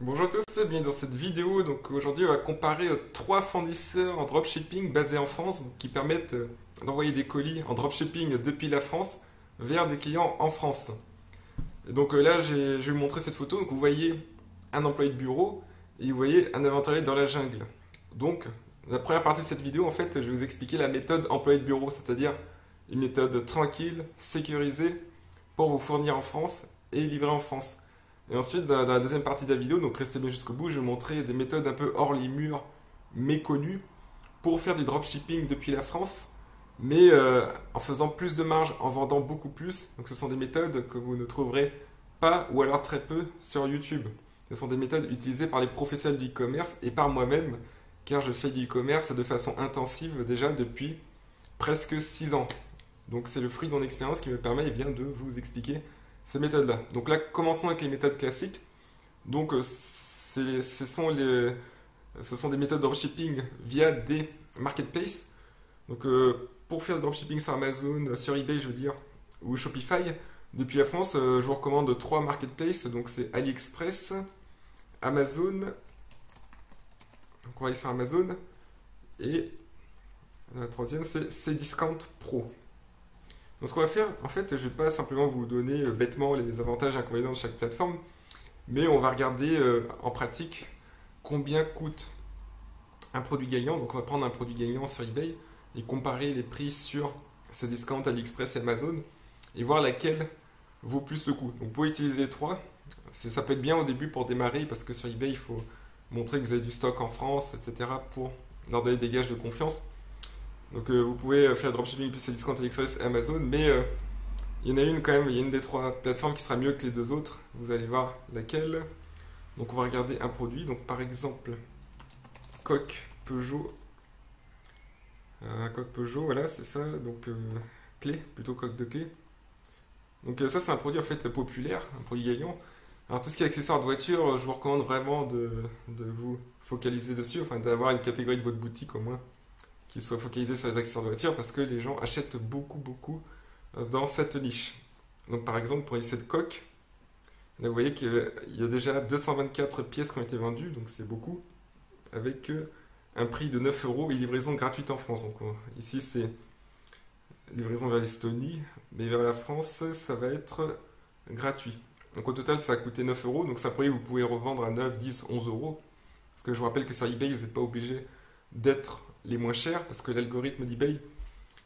Bonjour à tous, bienvenue dans cette vidéo. Donc aujourd'hui, on va comparer trois fournisseurs en dropshipping basés en France qui permettent d'envoyer des colis en dropshipping depuis la France vers des clients en France. Et donc là, je vais vous montrer cette photo. Donc vous voyez un employé de bureau et vous voyez un aventurier dans la jungle. Donc la première partie de cette vidéo, en fait, je vais vous expliquer la méthode employé de bureau, c'est-à-dire une méthode tranquille, sécurisée pour vous fournir en France et livrer en France. Et ensuite, dans la deuxième partie de la vidéo, donc restez bien jusqu'au bout, je vais vous montrer des méthodes un peu hors les murs, méconnues, pour faire du dropshipping depuis la France, mais en faisant plus de marge, en vendant beaucoup plus. Donc ce sont des méthodes que vous ne trouverez pas ou alors très peu sur YouTube. Ce sont des méthodes utilisées par les professionnels du e-commerce et par moi-même, car je fais du e-commerce de façon intensive déjà depuis presque 6 ans. Donc c'est le fruit de mon expérience qui me permet bien, de vous expliquer ces méthodes-là. Donc là, commençons avec les méthodes classiques. Donc ce sont des méthodes de dropshipping via des marketplaces. Donc pour faire du dropshipping sur Amazon, sur eBay, je veux dire, ou Shopify, depuis la France, je vous recommande trois marketplaces. Donc c'est AliExpress, Amazon. Donc on va aller sur Amazon. Et la troisième, c'est Cdiscount Pro. Donc ce qu'on va faire, en fait, je ne vais pas simplement vous donner bêtement les avantages et inconvénients de chaque plateforme, mais on va regarder en pratique combien coûte un produit gagnant. Donc on va prendre un produit gagnant sur eBay et comparer les prix sur Cdiscount, AliExpress et Amazon et voir laquelle vaut plus le coup. Donc vous pouvez utiliser les trois. Ça peut être bien au début pour démarrer parce que sur eBay, il faut montrer que vous avez du stock en France, etc. pour leur donner des gages de confiance. Donc vous pouvez faire dropshipping depuis Cdiscount, AliExpress et Amazon, mais il y en a une quand même, il y a une des trois plateformes qui sera mieux que les deux autres. Vous allez voir laquelle. Donc on va regarder un produit. Donc par exemple, coque Peugeot. Coque Peugeot, voilà, c'est ça. Donc clé, plutôt coque de clé. Donc ça c'est un produit en fait populaire, un produit gagnant. Alors tout ce qui est accessoires de voiture, je vous recommande vraiment de vous focaliser dessus, enfin d'avoir une catégorie de votre boutique au moins qui soit focalisé sur les accessoires de voiture parce que les gens achètent beaucoup dans cette niche. Donc par exemple pour cette coque, là vous voyez qu'il y a déjà 224 pièces qui ont été vendues, donc c'est beaucoup, avec un prix de 9 € et livraison gratuite en France. Donc ici c'est livraison vers l'Estonie, mais vers la France ça va être gratuit. Donc au total ça a coûté 9 €, donc ça vous pouvez revendre à 9, 10, 11 €. Parce que je vous rappelle que sur eBay vous n'êtes pas obligé d'être les moins chers parce que l'algorithme d'eBay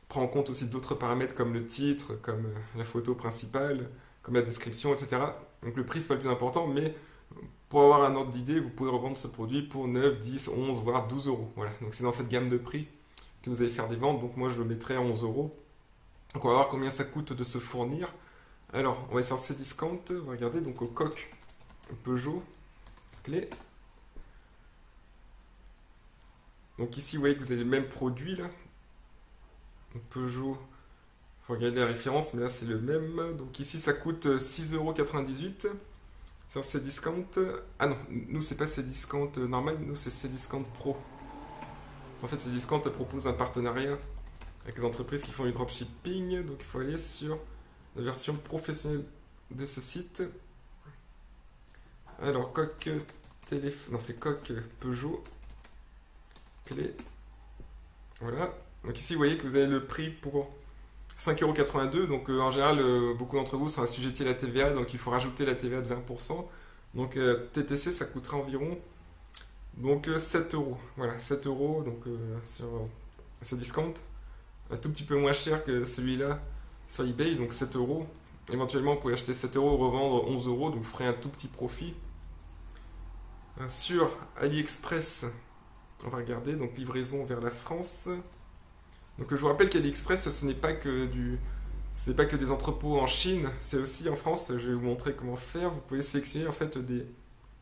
prend en compte aussi d'autres paramètres comme le titre, comme la photo principale, comme la description, etc. Donc le prix c'est pas le plus important, mais pour avoir un ordre d'idée, vous pouvez revendre ce produit pour 9, 10, 11, voire 12 €. Voilà, donc c'est dans cette gamme de prix que vous allez faire des ventes, donc moi je le mettrai à 11 €. Donc on va voir combien ça coûte de se fournir. Alors on va essayer Cdiscount, on va regarder donc au coque Peugeot, clé. Donc ici, vous voyez que vous avez le même produit là. Donc Peugeot, il faut regarder la référence, mais là c'est le même. Donc ici, ça coûte 6,98 € sur Cdiscount. Ah non, nous c'est pas Cdiscount normal, nous c'est Cdiscount Pro. En fait, Cdiscount propose un partenariat avec les entreprises qui font du dropshipping. Donc il faut aller sur la version professionnelle de ce site. Alors, coque téléphone. Non, c'est coque Peugeot. Clé. Voilà. Donc ici, vous voyez que vous avez le prix pour 5,82 €. Donc en général, beaucoup d'entre vous sont assujettis à la TVA, donc il faut rajouter la TVA de 20%. Donc TTC, ça coûtera environ donc 7 €. Voilà, 7 € donc, sur Cdiscount. Un tout petit peu moins cher que celui-là sur eBay, donc 7 €. Éventuellement, vous pouvez acheter 7 € et revendre 11 €, donc vous ferez un tout petit profit. Sur AliExpress, on va regarder, donc livraison vers la France. Donc je vous rappelle qu'AliExpress, ce n'est pas que des entrepôts en Chine, c'est aussi en France. Je vais vous montrer comment faire. Vous pouvez sélectionner en fait des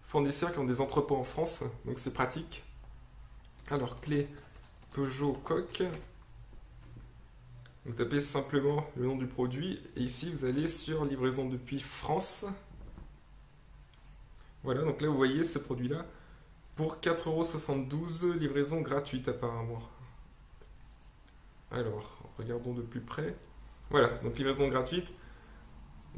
fournisseurs qui ont des entrepôts en France, donc c'est pratique. Alors clé Peugeot coque. Vous tapez simplement le nom du produit et ici vous allez sur livraison depuis France. Voilà, donc là vous voyez ce produit-là pour 4,72 €, livraison gratuite apparemment. Alors, regardons de plus près. Voilà, donc livraison gratuite.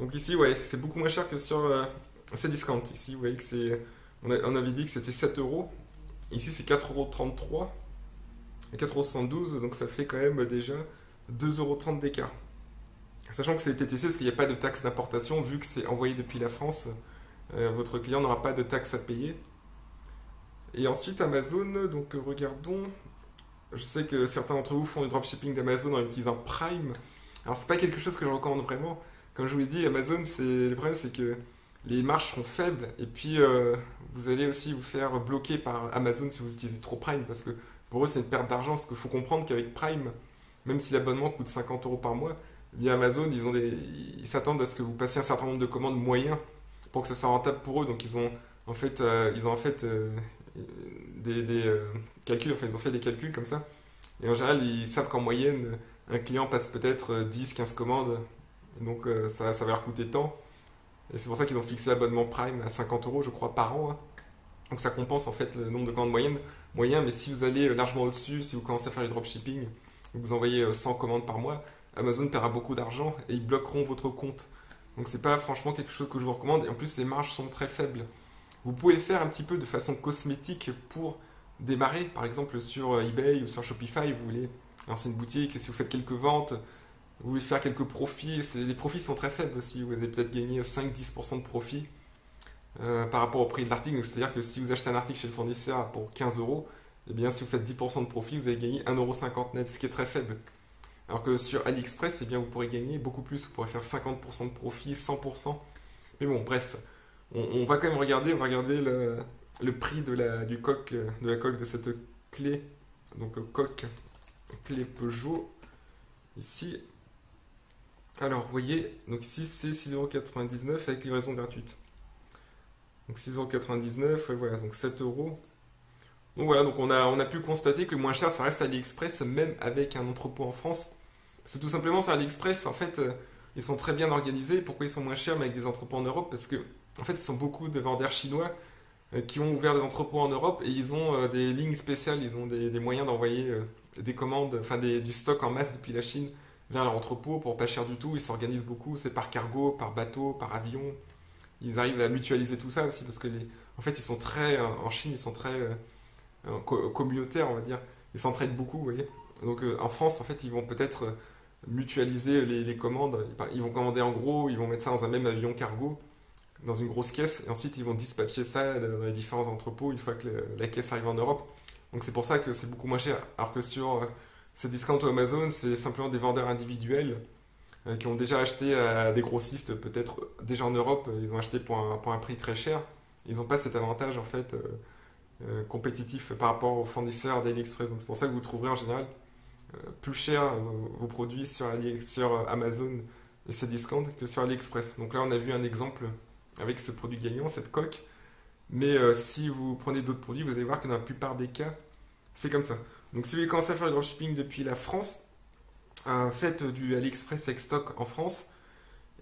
Donc ici, ouais, c'est beaucoup moins cher que sur Cdiscount. Ici, vous voyez que c'est On avait dit que c'était 7 euros. Ici, c'est 4,33 € et 4,72 €, donc ça fait quand même déjà 2,30 € d'écart. Sachant que c'est TTC parce qu'il n'y a pas de taxe d'importation, vu que c'est envoyé depuis la France, votre client n'aura pas de taxe à payer. Et ensuite Amazon, donc regardons. Je sais que certains d'entre vous font du dropshipping d'Amazon en utilisant Prime. Alors c'est pas quelque chose que je recommande vraiment. Comme je vous l'ai dit, Amazon, le problème c'est que les marges seront faibles et puis vous allez aussi vous faire bloquer par Amazon si vous utilisez trop Prime parce que pour eux c'est une perte d'argent. Parce qu'il faut comprendre qu'avec Prime, même si l'abonnement coûte 50 € par mois, eh bien Amazon ils s'attendent à ce que vous passiez un certain nombre de commandes moyens pour que ce soit rentable pour eux. Donc ils ont en fait, des calculs, enfin ils ont fait des calculs comme ça. Et en général, ils savent qu'en moyenne, un client passe peut-être 10-15 commandes, donc ça va leur coûter tant. Et c'est pour ça qu'ils ont fixé l'abonnement Prime à 50 € je crois, par an, hein. Donc ça compense en fait le nombre de commandes moyen, mais si vous allez largement au-dessus, si vous commencez à faire du dropshipping, vous envoyez 100 commandes par mois, Amazon paiera beaucoup d'argent et ils bloqueront votre compte. Donc c'est pas franchement quelque chose que je vous recommande, et en plus les marges sont très faibles. Vous pouvez le faire un petit peu de façon cosmétique pour démarrer, par exemple sur eBay ou sur Shopify, vous voulez lancer une boutique, si vous faites quelques ventes, vous voulez faire quelques profits, les profits sont très faibles aussi, vous allez peut-être gagner 5-10% de profit par rapport au prix de l'article, c'est-à-dire que si vous achetez un article chez le fournisseur pour 15 €, eh bien si vous faites 10% de profit, vous allez gagner 1,50 € net, ce qui est très faible. Alors que sur AliExpress, eh bien, vous pourrez gagner beaucoup plus, vous pourrez faire 50% de profit, 100%. Mais bon, bref, on va quand même regarder, le prix de la coque de cette clé. Donc coque, clé Peugeot, ici. Alors, vous voyez, donc ici c'est 6,99 € avec livraison gratuite. Donc 6,99 €, voilà, donc 7 €. Donc voilà, donc on a pu constater que le moins cher, ça reste AliExpress, même avec un entrepôt en France. C'est tout simplement sur AliExpress, en fait, ils sont très bien organisés. Pourquoi ils sont moins chers mais avec des entrepôts en Europe? Parce que, en fait, ce sont beaucoup de vendeurs chinois qui ont ouvert des entrepôts en Europe et ils ont des lignes spéciales, ils ont des moyens d'envoyer des commandes, enfin du stock en masse depuis la Chine vers leur entrepôt pour pas cher du tout. Ils s'organisent beaucoup, c'est par cargo, par bateau, par avion. Ils arrivent à mutualiser tout ça aussi parce que, en fait, ils sont très, en Chine, ils sont très communautaires, on va dire. Ils s'entraident beaucoup, vous voyez. Donc en France, en fait, ils vont peut-être mutualiser les commandes. Ils vont commander en gros, ils vont mettre ça dans un même avion cargo, dans une grosse caisse, et ensuite ils vont dispatcher ça dans les différents entrepôts une fois que la caisse arrive en Europe. Donc c'est pour ça que c'est beaucoup moins cher. Alors que sur Cdiscount ou Amazon, c'est simplement des vendeurs individuels qui ont déjà acheté à des grossistes, peut-être déjà en Europe, ils ont acheté pour un prix très cher. Ils n'ont pas cet avantage en fait compétitif par rapport aux fournisseurs d'AliExpress. Donc c'est pour ça que vous trouverez en général plus cher vos produits sur Amazon et Cdiscount que sur AliExpress. Donc là, on a vu un exemple avec ce produit gagnant, cette coque. Mais si vous prenez d'autres produits, vous allez voir que dans la plupart des cas, c'est comme ça. Donc si vous voulez commencer à faire du dropshipping depuis la France, faites du AliExpress avec stock en France.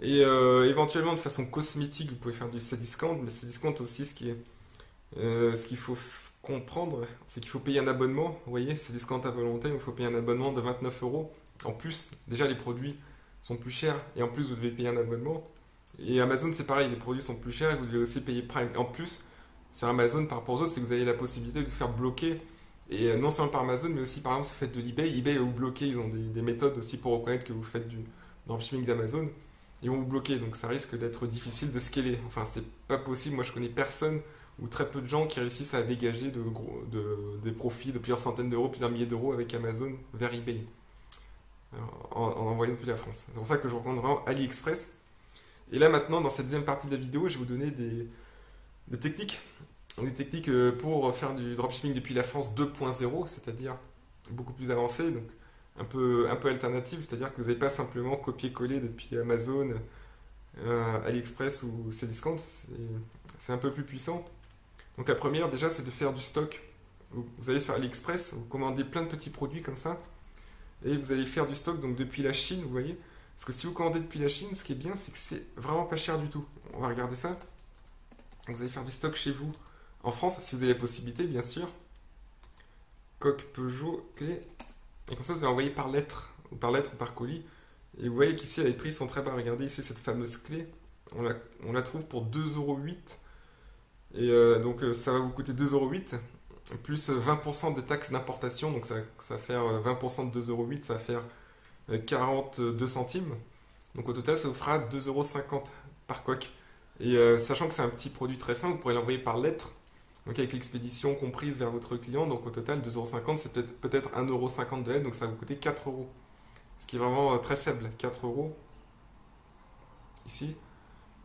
Et éventuellement, de façon cosmétique, vous pouvez faire du Cdiscount. Mais Cdiscount aussi, ce qu'il faut comprendre, c'est qu'il faut payer un abonnement. Vous voyez, c'est Cdiscount à volonté, il faut payer un abonnement de 29 €. En plus, déjà les produits sont plus chers et en plus vous devez payer un abonnement. Et Amazon c'est pareil, les produits sont plus chers et vous devez aussi payer Prime. Et en plus, sur Amazon par rapport aux autres, c'est que vous avez la possibilité de vous faire bloquer. Et non seulement par Amazon, mais aussi par exemple si vous faites de l'eBay. eBay va vous bloquer, ils ont des méthodes aussi pour reconnaître que vous faites du dropshipping d'Amazon. Ils vont vous bloquer, donc ça risque d'être difficile de scaler. Enfin, c'est pas possible, moi je connais personne ou très peu de gens qui réussissent à dégager des profits de plusieurs centaines d'euros, plusieurs milliers d'euros avec Amazon vers eBay, en envoyant depuis la France. C'est pour ça que je vous recommande vraiment AliExpress. Et là maintenant, dans cette deuxième partie de la vidéo, je vais vous donner des techniques. Des techniques pour faire du dropshipping depuis la France 2.0, c'est-à-dire beaucoup plus avancé, donc un peu alternative, c'est-à-dire que vous n'avez pas simplement copier-coller depuis Amazon, AliExpress ou Cdiscount, c'est un peu plus puissant. Donc la première déjà c'est de faire du stock. Vous allez sur AliExpress, vous commandez plein de petits produits comme ça, et vous allez faire du stock donc depuis la Chine, vous voyez. Parce que si vous commandez depuis la Chine, ce qui est bien, c'est que c'est vraiment pas cher du tout. On va regarder ça. Vous allez faire du stock chez vous, en France, si vous avez la possibilité, bien sûr. Coque Peugeot, clé. Et comme ça, vous allez envoyer par lettre ou par colis. Et vous voyez qu'ici, les prix sont très bas. Regardez ici cette fameuse clé. On la trouve pour 2,08 €. Et donc ça va vous coûter 2,08 € plus 20% de taxes d'importation, donc ça va faire 20% de 2,08 €, ça va faire 42 centimes. Donc au total, ça vous fera 2,50 € par coque. Et sachant que c'est un petit produit très fin, vous pourrez l'envoyer par lettre, donc avec l'expédition comprise vers votre client. Donc au total, 2,50 €, c'est peut-être 1,50 € de lettre, donc ça va vous coûter 4 €. Ce qui est vraiment très faible, 4 € ici.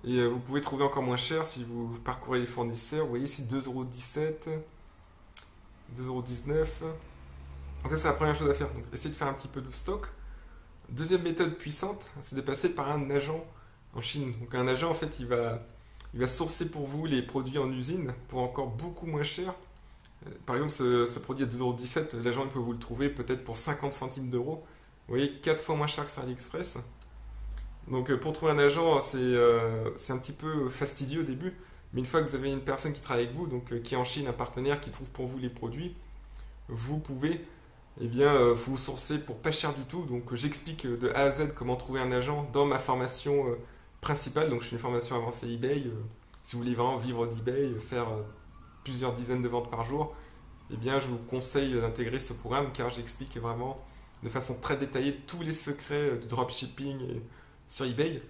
Et vous pouvez trouver encore moins cher si vous parcourez les fournisseurs. Vous voyez ici 2,17 €, 2,19 €. Donc ça, c'est la première chose à faire. Donc essayez de faire un petit peu de stock. Deuxième méthode puissante, c'est de passer par un agent en Chine. Donc un agent, en fait, il va sourcer pour vous les produits en usine pour encore beaucoup moins cher. Par exemple, ce produit à 2,17 €, l'agent il peut vous le trouver peut-être pour 50 centimes d'euros. Vous voyez, 4 fois moins cher que sur AliExpress. Donc pour trouver un agent, c'est un petit peu fastidieux au début. Mais une fois que vous avez une personne qui travaille avec vous, donc qui est en Chine, un partenaire qui trouve pour vous les produits, vous pouvez vous sourcer pour pas cher du tout. Donc j'explique de A à Z comment trouver un agent dans ma formation principale. Donc je fais une formation avancée eBay. Si vous voulez vraiment vivre d'eBay, faire plusieurs dizaines de ventes par jour, je vous conseille d'intégrer ce programme car j'explique vraiment de façon très détaillée tous les secrets du dropshipping sur eBay.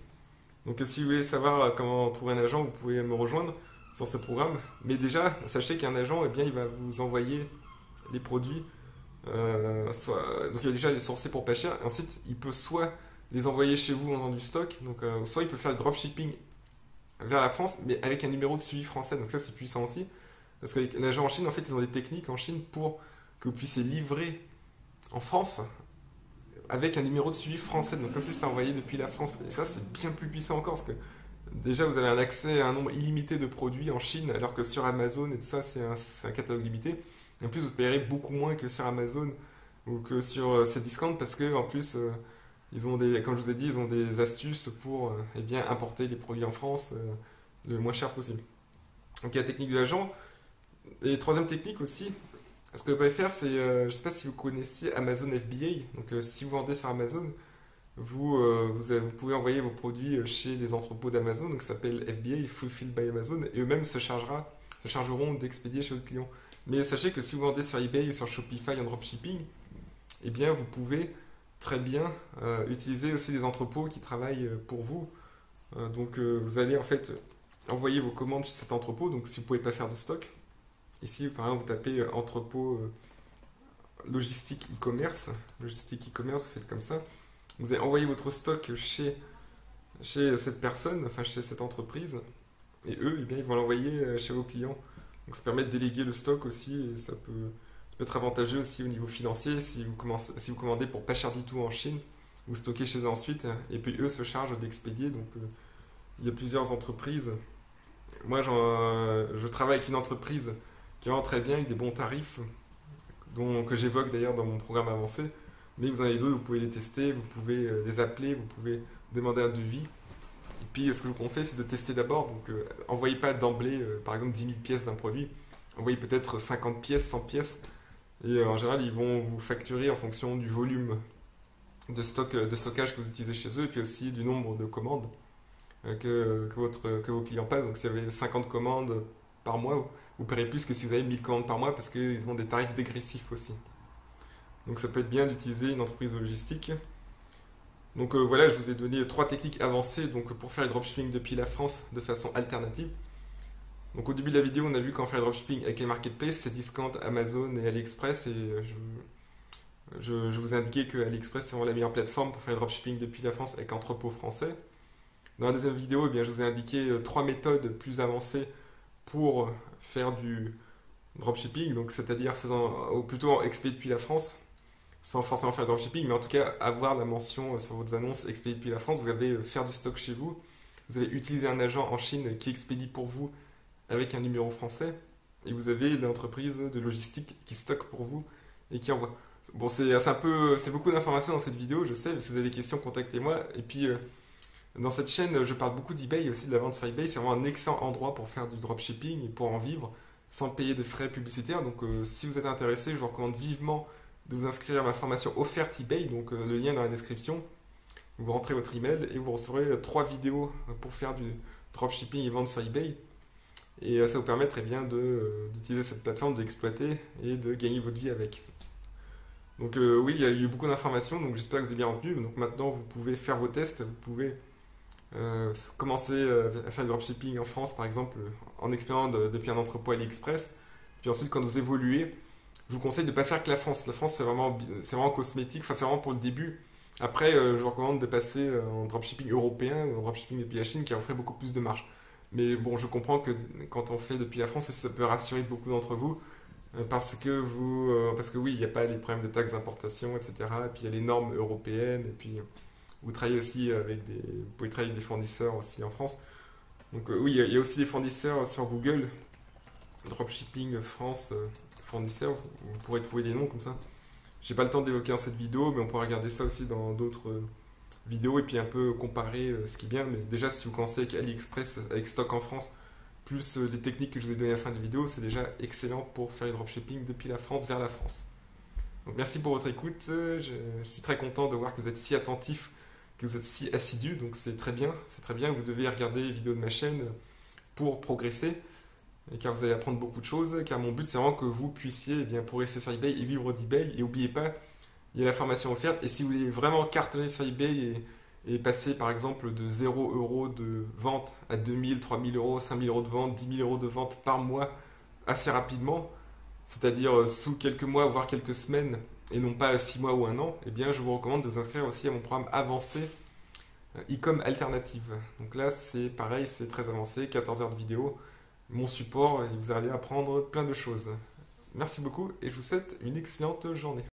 Donc si vous voulez savoir comment trouver un agent, vous pouvez me rejoindre sur ce programme. Mais déjà, sachez qu'un agent, il va vous envoyer les produits. Donc il va déjà les sourcer pour pas cher. Et ensuite, il peut soit les envoyer chez vous en faisant du stock, donc soit il peut faire le dropshipping vers la France, mais avec un numéro de suivi français. Donc ça, c'est puissant aussi. Parce qu'avec un agent en Chine, en fait, ils ont des techniques en Chine pour que vous puissiez livrer en France avec un numéro de suivi français. Donc comme si c'était envoyé depuis la France. Et ça, c'est bien plus puissant encore parce que déjà, vous avez un accès à un nombre illimité de produits en Chine, alors que sur Amazon et tout ça, c'est un catalogue limité. Et en plus, vous payerez beaucoup moins que sur Amazon ou que sur Cdiscount parce que en plus, ils ont comme je vous ai dit, ils ont des astuces pour importer les produits en France le moins cher possible. Donc il y a la technique de l'agent. Et troisième technique aussi, ce que vous pouvez faire, c'est, je ne sais pas si vous connaissez Amazon FBA. Donc si vous vendez sur Amazon, vous pouvez envoyer vos produits chez les entrepôts d'Amazon, donc ça s'appelle FBA, Fulfilled by Amazon, et eux-mêmes se chargeront d'expédier chez votre client. Mais sachez que si vous vendez sur eBay ou sur Shopify en dropshipping, vous pouvez très bien utiliser aussi des entrepôts qui travaillent pour vous. Donc vous allez en fait envoyer vos commandes chez cet entrepôt. Donc si vous ne pouvez pas faire de stock, ici par exemple vous tapez entrepôt logistique e-commerce, vous faites comme ça. Vous allez envoyer votre stock chez cette personne, enfin chez cette entreprise, et eux, ils vont l'envoyer chez vos clients. Donc ça permet de déléguer le stock aussi, et ça peut être avantageux aussi au niveau financier si vous commandez pour pas cher du tout en Chine, vous stockez chez eux ensuite, et puis eux se chargent d'expédier. Donc il y a plusieurs entreprises. Moi, je travaille avec une entreprise qui est vraiment très bien, avec des bons tarifs, que j'évoque d'ailleurs dans mon programme avancé. Mais vous en avez d'autres, vous pouvez les tester, vous pouvez les appeler, vous pouvez demander un devis. Et puis, ce que je vous conseille, c'est de tester d'abord. Donc, envoyez pas d'emblée, par exemple, 10 000 pièces d'un produit. Envoyez peut-être 50 pièces, 100 pièces. Et en général, ils vont vous facturer en fonction du volume de stockage que vous utilisez chez eux, et puis aussi du nombre de commandes que vos clients passent. Donc, si vous avez 50 commandes par mois, vous paierez plus que si vous avez 1000 commandes par mois, parce qu'ils ont des tarifs dégressifs aussi. Donc ça peut être bien d'utiliser une entreprise logistique. Donc voilà, je vous ai donné 3 techniques avancées pour faire le dropshipping depuis la France de façon alternative. Donc au début de la vidéo, on a vu comment faire le dropshipping avec les marketplaces, Cdiscount, Amazon et AliExpress. Et je vous ai indiqué que AliExpress c'est vraiment la meilleure plateforme pour faire le dropshipping depuis la France avec entrepôt français. Dans la deuxième vidéo, je vous ai indiqué 3 méthodes plus avancées pour faire du dropshipping, donc c'est-à-dire plutôt expédier depuis la France, sans forcément faire de dropshipping, mais en tout cas avoir la mention sur vos annonces expédier depuis la France. Vous allez faire du stock chez vous, vous allez utiliser un agent en Chine qui expédie pour vous avec un numéro français, et vous avez l'entreprise de logistique qui stocke pour vous et qui envoie. Bon, c'est beaucoup d'informations dans cette vidéo, je sais, mais si vous avez des questions, contactez-moi. Et puis dans cette chaîne, je parle beaucoup d'eBay aussi, de la vente sur eBay. C'est vraiment un excellent endroit pour faire du dropshipping et pour en vivre sans payer de frais publicitaires. Donc si vous êtes intéressé, je vous recommande vivement de vous inscrire à ma formation offerte eBay, donc le lien est dans la description. Vous rentrez votre email et vous recevrez 3 vidéos pour faire du dropshipping et vente sur eBay. Et ça vous permet très bien d'utiliser cette plateforme, d'exploiter et de gagner votre vie avec. Donc oui, il y a eu beaucoup d'informations, donc j'espère que vous avez bien retenu. Donc maintenant, vous pouvez faire vos tests, vous pouvez commencer à faire du dropshipping en France, par exemple, en expérimentant depuis un entrepôt AliExpress. Puis ensuite, quand vous évoluez, je vous conseille de ne pas faire que la France. La France, c'est vraiment cosmétique, enfin, c'est vraiment pour le début. Après, je vous recommande de passer en dropshipping européen ou en dropshipping depuis la Chine qui offrait beaucoup plus de marge. Mais bon, je comprends que quand on fait depuis la France, ça peut rassurer beaucoup d'entre vous parce que oui, il n'y a pas les problèmes de taxes d'importation, etc. Et puis il y a les normes européennes. Et puis vous travaillez aussi vous pouvez travailler avec des fournisseurs aussi en France. Donc oui, il y a aussi des fournisseurs sur Google, Dropshipping France fournisseurs. Vous pourrez trouver des noms comme ça. J'ai pas le temps d'évoquer dans cette vidéo, mais on pourra regarder ça aussi dans d'autres vidéos et puis un peu comparer ce qui est bien. Mais déjà, si vous commencez avec AliExpress, avec stock en France, plus les techniques que je vous ai données à la fin de la vidéo, c'est déjà excellent pour faire du dropshipping depuis la France vers la France. Donc merci pour votre écoute. Je suis très content de voir que vous êtes si attentifs, que vous êtes si assidus. Donc c'est très bien. C'est très bien. Vous devez regarder les vidéos de ma chaîne pour progresser. Et car vous allez apprendre beaucoup de choses. Car mon but, c'est vraiment que vous puissiez bien progresser sur eBay et vivre d'eBay. Et n'oubliez pas, il y a la formation offerte. Et si vous voulez vraiment cartonner sur eBay et passer par exemple de 0 € de vente à 2000, 3000 euros, 5000 euros de vente, 10 000 euros de vente par mois assez rapidement, c'est-à-dire sous quelques mois, voire quelques semaines, et non pas 6 mois ou un an, eh bien je vous recommande de vous inscrire aussi à mon programme avancé e-com alternative. Donc là c'est pareil, c'est très avancé, 14 heures de vidéo, mon support, et vous allez apprendre plein de choses. Merci beaucoup et je vous souhaite une excellente journée.